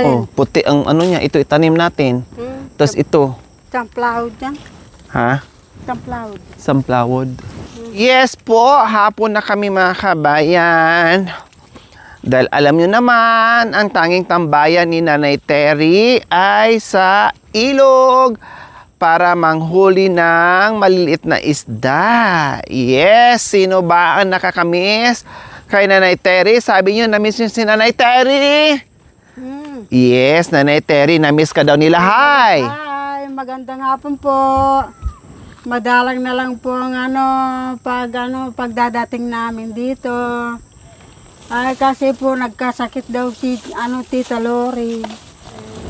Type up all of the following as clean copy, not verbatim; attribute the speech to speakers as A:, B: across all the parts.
A: Oh, puti ang ano niya. Ito itanim natin. Tapos ito.
B: Sunflower dyan.
A: Ha?
B: Sunflower.
A: Sunflower. Yes po, hapon na kami mga kabayan. Dahil alam nyo naman, ang tanging tambayan ni Nanay Terry ay sa ilog para manghuli ng maliliit na isda. Yes, sino ba ang nakakamiss kay Nanay Terry? Sabi nyo, namiss nyo si Nanay Terry? Yes, Nanay Terry, namiss ka daw nila. Hi!
B: Hi, magandang hapon po. Madalang na lang po ang pagdadating namin dito. Ay, kasi po nagkasakit daw si Tita Lori.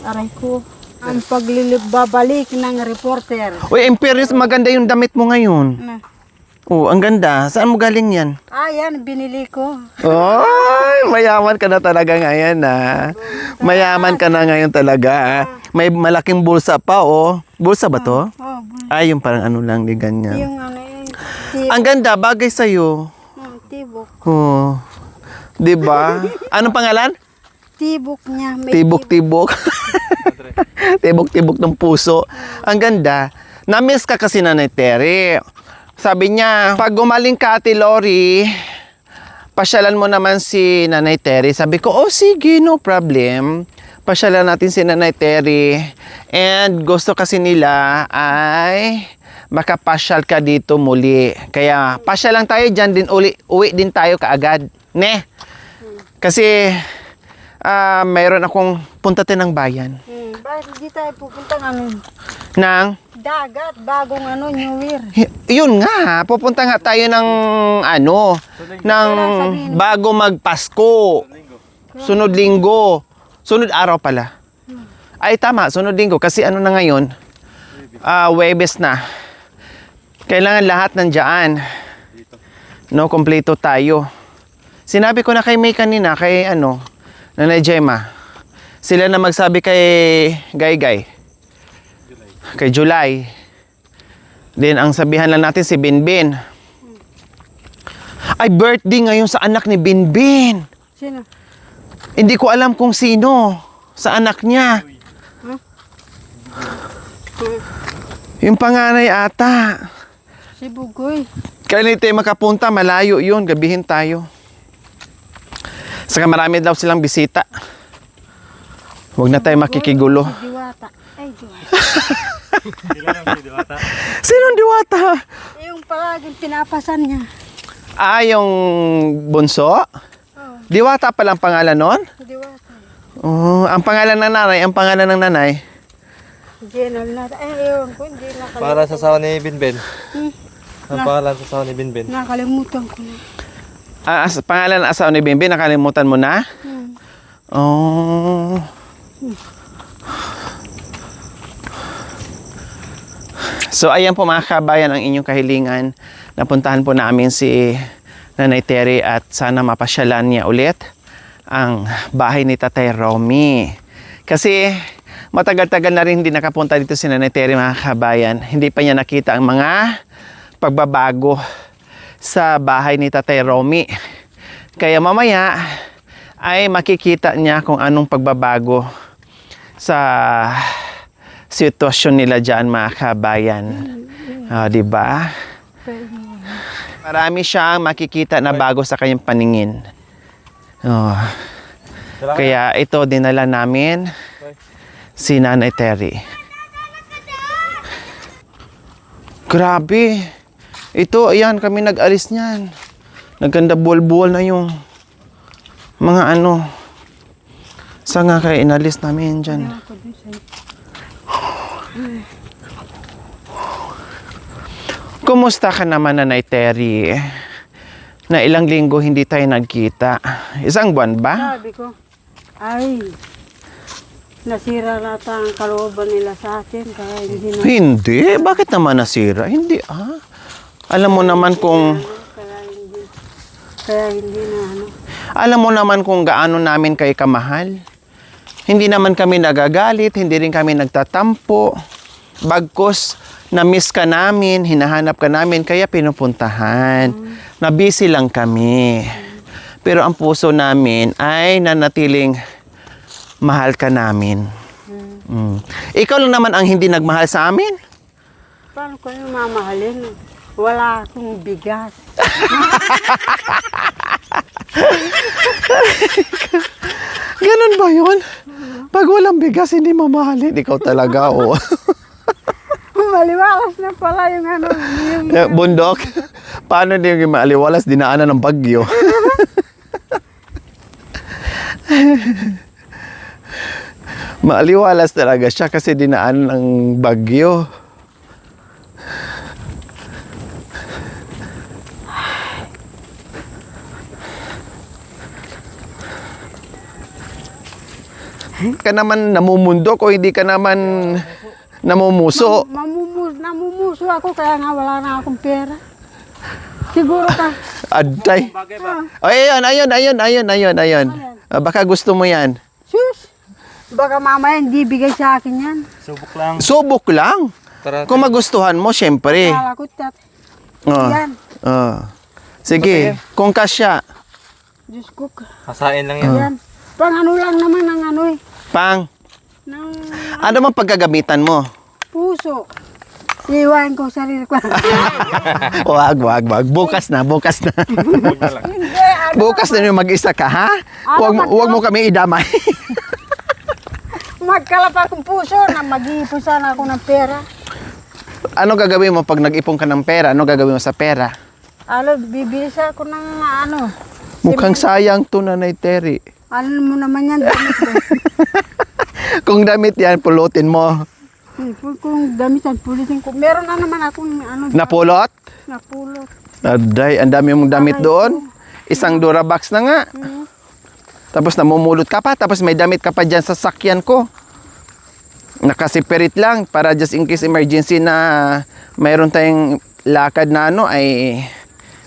B: Aray ko. Ang paglilibabalik ng reporter.
A: Uy, in fairness, maganda yung damit mo ngayon.
B: Na.
A: Oh, ang ganda. Saan mo galing yan?
B: Yan, binili ko.
A: Ay, mayaman ka na talaga ngayon, ha? Mayaman ka na ngayon talaga. May malaking bulsa pa, oh. Bulsa ba to? Ay, yung parang ano lang, di ganyan.
B: Yung
A: Ang ganda, bagay sa'yo.
B: tibok.
A: Oh. Di ba? Anong pangalan?
B: Tibok niya. May
A: Tibok-tibok. Tibok-tibok ng puso. Ang ganda. Na-miss ka kasi Nanay Terry. Sabi niya, pag gumaling ka, Ate Lori, pasyalan mo naman si Nanay Terry. Sabi ko, oh sige, no problem. Pasyalan natin si Nanay Terry. And gusto kasi nila ay makapasyal ka dito muli. Kaya pasyalan tayo dyan din, uwi din tayo kaagad. Ne? Kasi mayroon akong puntatin ng bayan.
B: Bakit hindi tayo pupunta
A: Nang?
B: dagat, bagong New Year.
A: Yun nga, pupunta nga tayo ng ng bago magpasko. Sunod linggo. Sunod araw pala. Ay tama, sunod linggo kasi na ngayon? Webes na. Kailangan lahat nandiyan. No, kompleto tayo. Sinabi ko na kay May kanina, kay Nanay Gemma. Sila na magsabi kay Gay. Kay July. Then ang sabihan lang natin si Binbin. Ay, birthday ngayon sa anak ni Binbin.
B: Sino?
A: Hindi ko alam kung sino sa anak niya. Yung panganay ata.
B: Si Bugoy.
A: Kailan tayo makapunta? Malayo yun. Gabihin tayo. Saka marami daw silang bisita. Huwag na tayo makikigulo.
B: Si Diwata. Ay, Diwata.
A: Sinong Diwata?
B: Yung palaging pinapasan niya.
A: Yung bunso? Diwata palang pangalan nun?
B: Diwata.
A: Oh, ang pangalan ng nanay,
B: General na. Ewan ko, hindi nakalimutan.
C: Para sa sawa ni Binben. Ang pangalan sa sawa ni Binben.
B: Nakalimutan ko na.
A: Pangalan ng asawa ni Bimbi, nakalimutan mo na? Oh. So, ayan po mga kabayan ang inyong kahilingan. Napuntahan po namin si Nanay Terry at sana mapasyalan niya ulit ang bahay ni Tatay Romy. Kasi matagal-tagal na rin hindi nakapunta dito si Nanay Terry mga kabayan. Hindi pa niya nakita ang mga pagbabago sa bahay ni Tatay Romy. Kaya mamaya ay makikita niya kung anong pagbabago sa sitwasyon nila dyan mga kabayan. Di ba? Marami siyang makikita na bago sa kanyang paningin. Kaya ito dinala namin si Nanay Terry. Grabe. Ito, ayan, kami nag-alis niyan. Naganda buwal-buwal na yung mga sanga kaya inalis namin dyan. Kumusta ka naman, Nanay Terry? Na ilang linggo hindi tayo nagkita. Isang buwan ba?
B: Sabi ko, ay, nasira nata ang kalooban nila sa atin. Kaya hindi na.
A: Hindi. Bakit naman nasira? Hindi, Alam mo naman kung...
B: Kaya hindi na
A: Alam mo naman kung gaano namin kayo kamahal. Hindi naman kami nagagalit, hindi rin kami nagtatampo. Bagkus, na-miss ka namin, hinahanap ka namin, kaya pinupuntahan. Na-busy lang kami. Pero ang puso namin ay nanatiling Mahal ka namin. Ikaw lang naman ang hindi nagmahal sa amin.
B: Paano ko yung mamahalin? Wala akong bigas.
A: Ganun ba yun? Pag walang bigas, hindi mamahalin. Ikaw talaga, oh.
B: Maliwalas na pala yung ano. Yung,
A: Bundok, paano din yung maaliwalas? Dinaanan ng bagyo. Maaliwalas talaga siya kasi dinaanan ng bagyo. Ka naman namumundok o hindi ka naman namumuso.
B: namumuso ako kaya nga wala na akong pera. Siguro ka.
A: Aday. Oh, ayun. Baka gusto mo yan.
B: Sus! Baka mamaya hindi bigay sa akin yan.
C: Subok lang.
A: Subok lang.
C: Tara.
A: Kung magustuhan mo, syempre.
B: Kala ko tat.
A: Oh.
B: Yan.
A: Oh. Sige, kung kasya.
B: Diyos ko.
C: Hasain lang yan.
B: Yan. Pang ano lang naman ang ano eh.
A: Pang,
B: Ng
A: ano mang pagkagamitan mo?
B: puso. Iwan ko sarili ko.
A: Wag. Bukas na.
B: Hindi.
A: Bukas na yung mag-isa ka, ha? Huwag mo kami idamay.
B: Magkalap akong puso na mag-iipon sana ako ng pera.
A: Ano gagawin mo pag nag-ipon ka ng pera? Ano gagawin mo sa pera?
B: Bibili sa ako ng ano.
A: Mukhang sayang to, Nanay Terry.
B: Ano mo naman yan? Damit ko.
A: Kung damit yan, pulutin mo.
B: Kung damitan, pulitin ko. Meron na naman akong ano.
A: Napulot?
B: Napulot.
A: Aday, ang dami mong damit doon. Isang Durabox na nga. Tapos namumulot ka pa, tapos may damit ka pa dyan sa sakyan ko. Nakasiperit lang para just in case emergency na mayroon tayong lakad na ano ay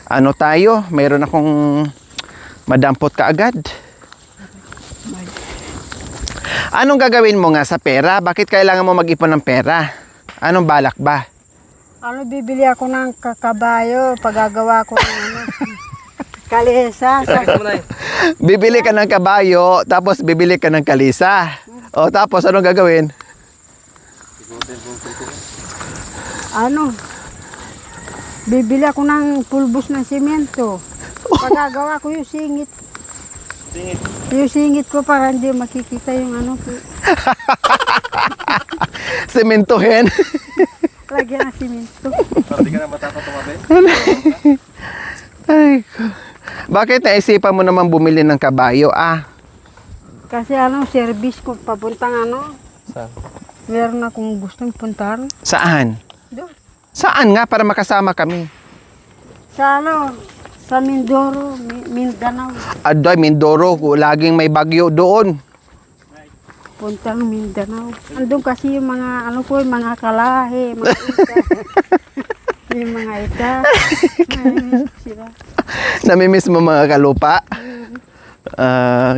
A: ano tayo, mayroon akong madampot ka agad. Anong gagawin mo nga sa pera? Bakit kailangan mo mag-ipon ng pera? Anong balak ba?
B: Bibili ako ng kakabayo. Paggagawa ko ng ano. Kalesa.
A: Bibili ka ng kabayo, tapos bibili ka ng kalisa. O tapos anong gagawin?
B: Bibili ako ng pulbos ng simento. Paggagawa ko yung singit. Yung singit ko para hindi makikita yung ano ko.
A: Sementohin.
B: Lagyan ng simento.
C: Hindi ka na matata tumabi?
A: Ay, bakit naisipan mo naman bumili ng kabayo?
B: Kasi service ko papuntang
C: Saan?
B: meron akong gustong puntahan.
A: Saan?
B: Doon.
A: Saan nga para makasama kami?
B: Sa Mindoro, Mindanao.
A: Aday, Mindoro, laging may bagyo doon.
B: Puntang Mindanao. Andun kasi yung mga yung mga kalahe, mga ita. Yung mga ita. Sila.
A: Namimiss mo mga kalupa?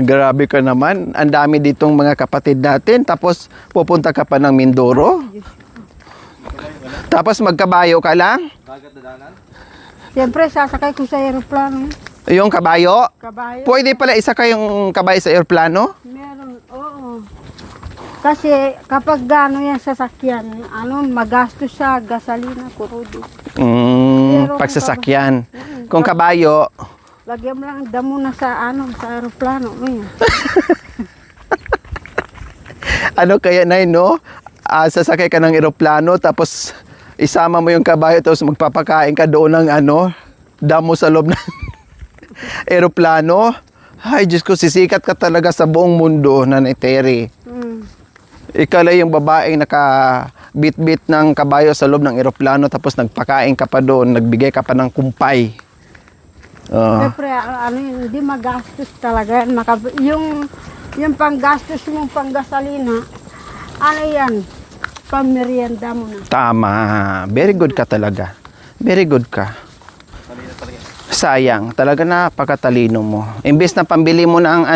A: Grabe ka naman. Ang dami ditong mga kapatid natin. Tapos pupunta ka pa ng Mindoro. Tapos magkabayo ka lang?
C: Dagat na danan?
B: Siyempre, sasakay ko sa aeroplano.
A: Yung kabayo?
B: Kabayo.
A: Pwede pala isa kayong kabayo sa aeroplano?
B: Meron, oo. Kasi kapag gano yan sasakyan, magastos sa gasolina, kurudo.
A: Pagsasakyan. Kung kabayo,
B: Lagyan mo lang damo na sa aeroplano.
A: ano kaya na no? Sasakay ka ng eroplano tapos isama mo yung kabayo tapos magpapakain ka doon ng damo sa loob ng eroplano. Ay, Diyos ko, sisikat ka talaga sa buong mundo, Nanay Terry. Ikaw lang yung babaeng nakabit-bit ng kabayo sa loob ng eroplano tapos nagpakain ka pa doon, nagbigay ka pa ng kumpay.
B: Siyempre, hindi magastos talaga. Yung panggastos mong panggasolina, yan, pamerienda mo na.
A: Tama. Very good ka talaga. Very good ka. Sayang. Talaga napakatalino mo. Imbes na pambili mo ng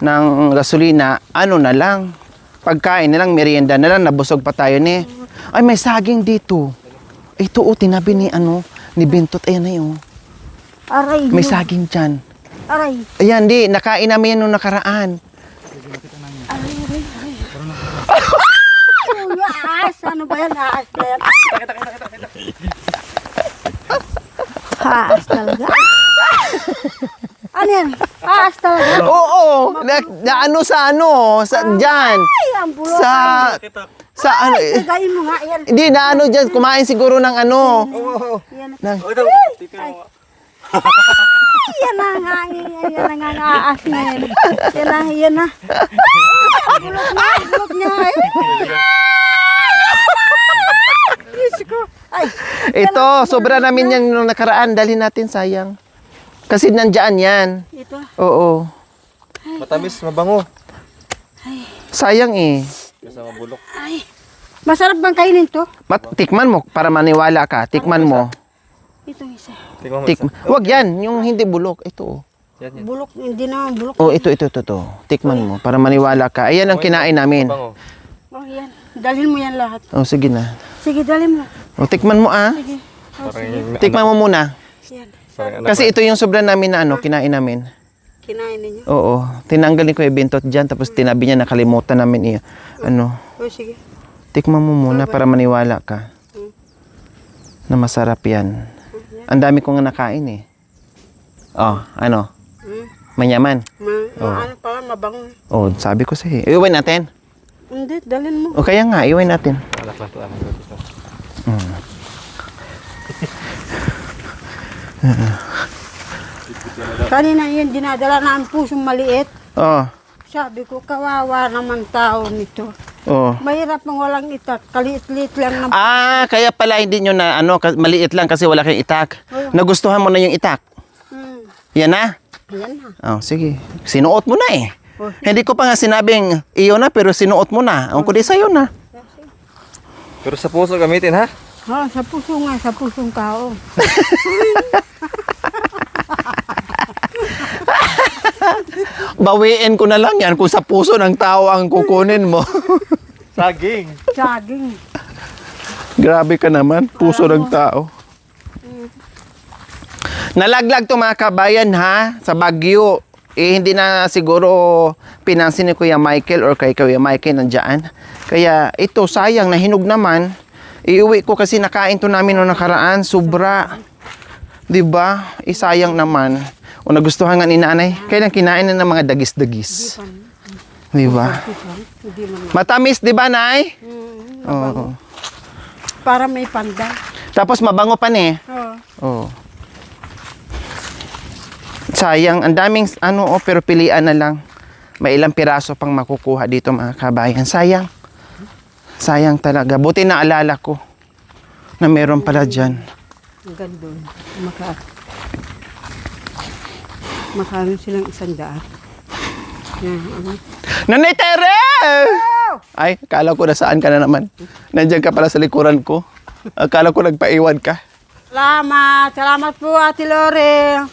A: ng gasolina, na lang. Pagkain na lang, merienda na lang, nabusog pa tayo ni. Ay, may saging dito. Ito, tinabi ni Bintot. Ayan na yun.
B: Aray.
A: May saging dyan.
B: Aray.
A: Ayan, nakain namin yan nung nakaraan.
B: Aas, ano ba yan? Aas ba yan? Aas talaga. Ano yan? Aas talaga.
A: Oo, na ano sa ano, sa dyan.
B: Ay, ang bulok.
A: Sa ano,
B: Tagayin mo nga yan.
A: hindi na ano dyan, kumain siguro ng ano.
B: Yan.
A: Ng,
B: Yan na nga. Yan na nga. Aas na yan. Yan na. Bulok niya. Diyos ko. Ay,
A: ito, sobra namin yan nung nakaraan, dalhin natin, sayang. Kasi nandyan yan.
B: ito.
A: Oo.
C: Matamis, mabango.
A: Sayang eh.
C: Kasama bulok.
B: Ay, masarap bang kainin to?
A: Tikman mo para maniwala ka. Tikman mo.
B: Itong isa.
C: Tingnan mo
A: Tikman. Wag yan, yung hindi bulok. Ito.
C: Yan, yan.
B: Bulok, hindi naman bulok.
A: Oh, ito. Tikman mo para maniwala ka. Ayan ang kinain namin.
C: Mabango.
B: Oh, yan. Dalhin mo yan lahat.
A: Oh, sige na.
B: Sige, dalhin mo.
A: Oh, tikman mo ah.
B: Sige. Oh,
C: Parang
B: sige.
C: yung
A: Tikman mo muna.
B: Yan.
C: Parang anak
A: Kasi ito yung sobra namin na ano, kinain namin.
B: Kinain ninyo.
A: Oo. Tinanggal ni Kuya Bintot dyan, tapos tinabi niya, nakalimutan namin ano.
B: Oh, sige.
A: Tikman mo muna para maniwala ka. Na masarap yan. Ang dami ko nga nakain eh. Oh, ano?
B: Hmm.
A: Manyaman.
B: Ano pala, mabango.
A: Oh, sabi ko sa'yo. Iuwi natin.
B: Hindi, dalhin mo.
A: O kaya nga, iuwi natin.
C: anak lang to, anak lang to.
B: Kanina yun, dinadala na ang pusong maliit.
A: Oh,
B: Sabi ko, kawawa naman tao nito.
A: oh.
B: Mahirap nang walang itak. Kaliit-liit lang na.
A: Ah, kaya pala hindi nyo na ano, maliit lang kasi wala kayong itak. Nagustuhan mo na yung itak.
B: Hmm.
A: Yan na?
B: Ayan na.
A: Oh, sige. Sinuot mo na eh.
B: Oh.
A: Hindi ko pa nga sinabing iyo na pero sinuot mo na. Ang kundi sa'yo na.
C: Pero sa puso gamitin, ha?
B: Ha, sa puso nga, sa pusong kao.
A: Bawiin ko na lang yan kung sa puso ng tao ang kukunin mo.
C: Saging.
B: Saging.
A: Grabe ka naman, puso ng tao. Nalaglag to mga kabayan ha, sa Baguio. Eh, hindi na siguro pinansin ni Kuya Michael or kay Kuya Michael nandiyan. Kaya ito, sayang, nahinog naman. Iuwi ko kasi nakain to namin noong nakaraan, sobra. Diba? Sayang naman. O nagustuhan nga ni nanay, kailan kinain na ng mga dagis-dagis. Diba?
B: Hindi naman.
A: Matamis, diba, nay? Oo.
B: Para may panda.
A: Tapos mabango pa ni.
B: Oo.
A: Oh. Sayang, ang daming ano, pero pilian na lang. May ilang piraso pang makukuha dito mga kabayan. Sayang. Sayang talaga. Buti na alala ko na meron pala dyan.
B: Ang ganda. Makaano silang 100. Yan, ano?
A: Nanay Tere! Ay, akala ko na saan ka na naman. Nandiyan ka pala sa likuran ko. Akala ko nagpaiwan ka.
B: Salamat. Salamat po, Ate Lore.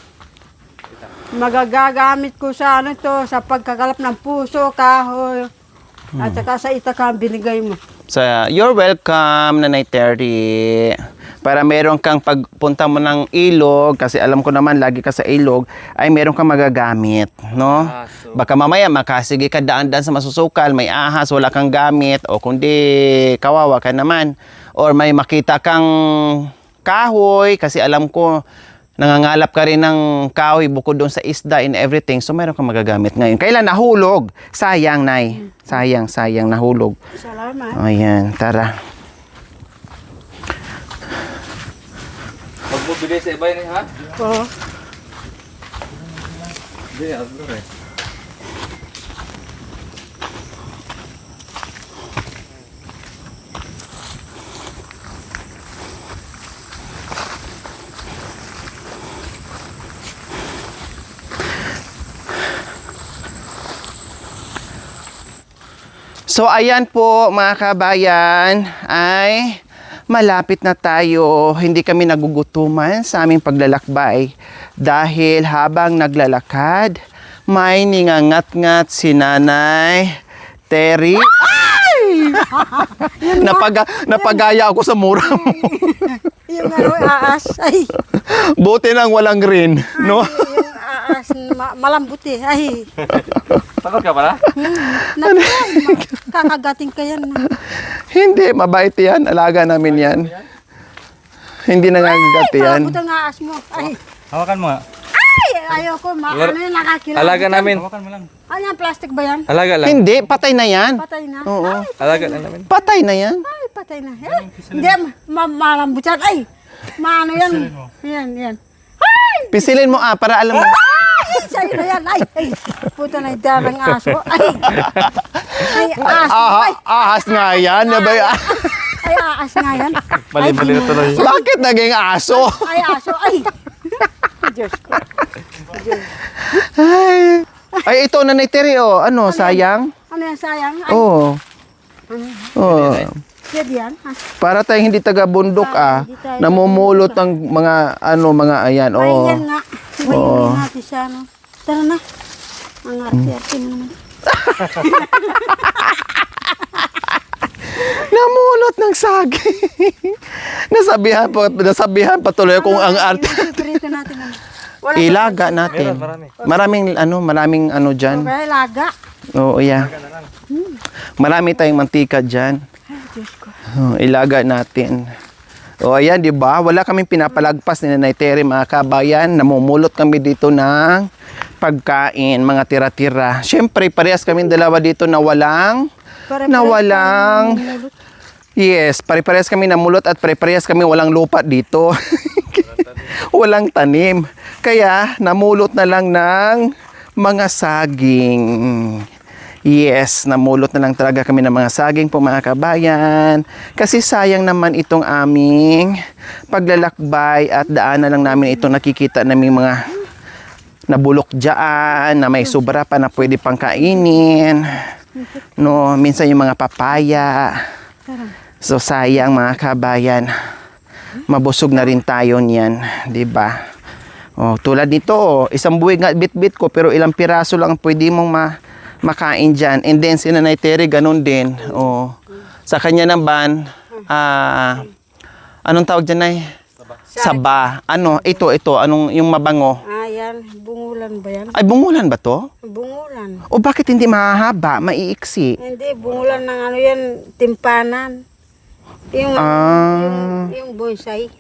B: Magagagamit ko sa ano to, sa pagkakalap ng puso, kahoy. At saka sa itaka binigay mo.
A: So, you're welcome, Nanay Terry. Para meron kang pagpunta mo ng ilog, kasi alam ko naman lagi ka sa ilog, ay meron kang magagamit, no? Baka mamaya makasige ka daan-daan sa masusukal, may ahas, wala kang gamit, o kundi kawawa ka naman. Or may makita kang kahoy, kasi alam ko, nangangalap ka rin ng kahoy bukod doon sa isda and everything. So, meron kang magagamit ngayon. Kailan nahulog? Sayang, Nay. Sayang, nahulog.
B: Salamat.
A: Ayan, tara.
C: Huwag mo bili sa iba yun, ha?
B: Oo.
C: Hindi, ano rin.
A: So ayan po mga kabayan, ay malapit na tayo. Hindi kami nagugutuman sa aming paglalakbay dahil habang naglalakad, may ningangat-ngat si Nanay Terry. Ay! Napagaya ako sa mura mo.
B: Yung ano, aas. Ay,
A: Buti nang walang green, no?
B: yung aas malambot eh. Ay,
C: Takot ka pala?
B: naku, kakagating ka yan.
A: Hindi, mabait yan. Alaga namin yan. Hindi nangangagat yan.
B: Malambot ang aas mo. Ay,
C: Hawakan mo nga.
B: ayoko. Ano yung nakakilala?
C: Alaga namin.
B: Ano yan, plastic ba yan?
C: Alaga lang.
A: Hindi, patay na yan.
B: Patay na.
A: Oo.
C: Alaga lang namin.
A: Patay na yan.
B: Ay, patay na. Eh, hindi, malambot yan. Ay, maano yan. Yan.
A: Pisilin mo para alam mo.
B: Ay, sa'yo na yan. Ay, puta na yung darang aso. Ay, aso. Ay,
A: Ahas nga yan.
B: ay, aas nga yan.
C: Mali na tuloy.
A: Bakit naging aso?
B: Ay, aso. Ay. Diyos ko.
A: Ay, ito na Teri, oh. Ano, sayang?
B: Ano yan, sayang? Ay,
A: Oo. Oh.
B: pwede yan. Ha?
A: Para tayong hindi taga-bundok,
B: Hindi tayo
A: namumulot ng mga ayan,
B: Ay,
A: oh.
B: yan nga. Ibayunin natin siya, no? Tara na. Ang arte-arte mo naman.
A: Namulot ng saging. nasabihan pa tuloy kung ang arte.
B: Prito natin. Wala
A: Ilaga natin.
C: Marami.
A: Maraming diyan.
B: Okay, laga.
A: Oo, yeah. Marami tayong mantika diyan.
B: Ay, Diyos ko.
A: Ilaga natin. O ayan, di ba? Wala kaming pinapalagpas ni Nanay Terry, mga kabayan. Namumulot kami dito ng pagkain, mga tira-tira. Siyempre, parehas kaming dalawa dito na walang Yes, pare-parehas kami namulot at pare-parehas kami walang lupa dito. Walang tanim. Kaya, namulot na lang ng mga saging. Yes, namulot na lang talaga kami ng mga saging po mga kabayan. Kasi sayang naman itong aming paglalakbay at daan na lang namin itong nakikita namin mga nabulok dyan, na may sobra pa na pwede pang kainin. No, minsan yung mga papaya. So sayang mga kabayan. Mabusog na rin tayo niyan, 'di ba? Oh, tulad nito, oh, isang buwig nga bit-bit ko pero ilang piraso lang pwede mong makain diyan. And then si Nanay Terry ganun din. Oh. Sa kanya naman anong tawag diyan ay? Saba. Ano? Ito, anong yung mabango?
B: Yan, bungulan ba yan?
A: Ay, bungulan ba to?
B: Bungulan.
A: O bakit hindi mahahaba, maiiksi?
B: Hindi, bungulan ng ano yan, timpanan. Yung, yung bonsai.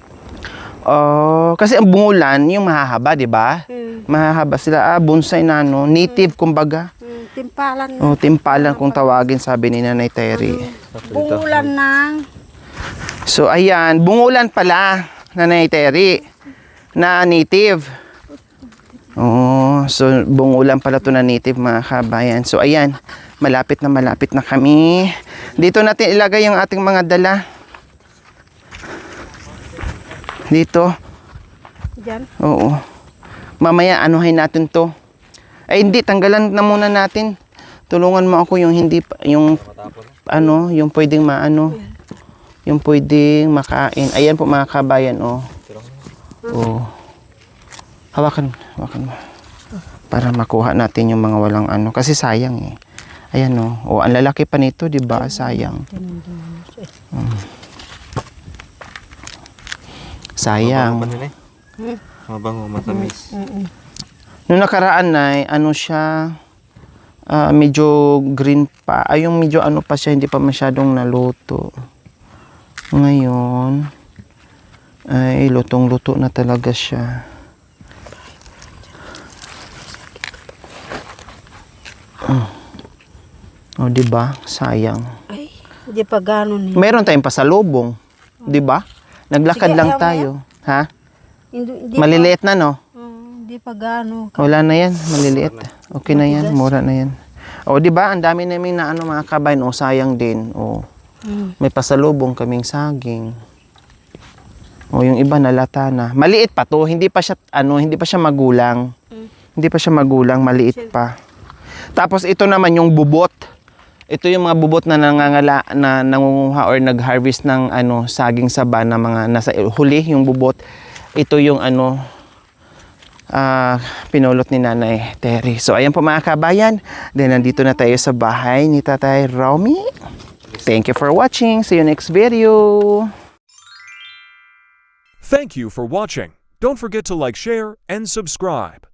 A: Oh, kasi ang bungulan, yung mahahaba, di ba? Mahahaba sila. Bonsai na native kumbaga.
B: Timpalan.
A: Oh, timpalan kung tawagin, sabi ni Nanay Terry.
B: Bungulan ng...
A: So, ayan, bungulan pala, Nanay Terry, na native. Oh, so bungulan pala to na native mga kabayan. So, ayan, malapit na kami. Dito natin ilagay yung ating mga dala. Dito.
B: Diyan?
A: Oo. Mamaya, anuhin natin to. Ay, hindi. Tanggalan na muna natin. Tulungan mo ako yung hindi, yung pwedeng yung pwedeng makain. Ayan po mga kabayan, oh. Oh. Hawakan mo. Para makuha natin yung mga walang Kasi sayang eh. Ayan, oh. Oh, ang lalaki pa nito, di ba? Sayang. Sayang.
C: Mabango, matamis.
A: Noong nakaraan na, siya, medyo green pa. Ay, yung medyo pa siya, hindi pa masyadong naluto. Ngayon, ay lutong-luto na talaga siya. Oh, di ba? Sayang.
B: Ay, hindi pa gano'n eh.
A: Meron tayong pasalubong, di ba? Naglakad
B: Sige,
A: lang
B: ayaw mo
A: tayo. Ha?
B: Hindi
A: Maliliit na, no?
B: Hindi pa gano'n.
A: Wala na yan, maliliit. Okay na yan, mura na yan. O, di ba? Ang dami namin na mga kabayan. O, sayang din. O, may pasalubong kaming saging. O, yung iba nalata na. Maliit pa to, hindi pa siya magulang. Hindi pa siya magulang, maliit pa. Tapos ito naman yung bubot. Ito yung mga bubot na nangunguha or nag-harvest ng saging saba na mga nasa huli yung bubot. Ito yung pinulot ni Nanay Terry. So ayan po mga kabayan. Then nandito na tayo sa bahay ni Tatay Romy. Thank you for watching. See you next video.
D: Thank you for watching. Don't forget to like, share, and subscribe.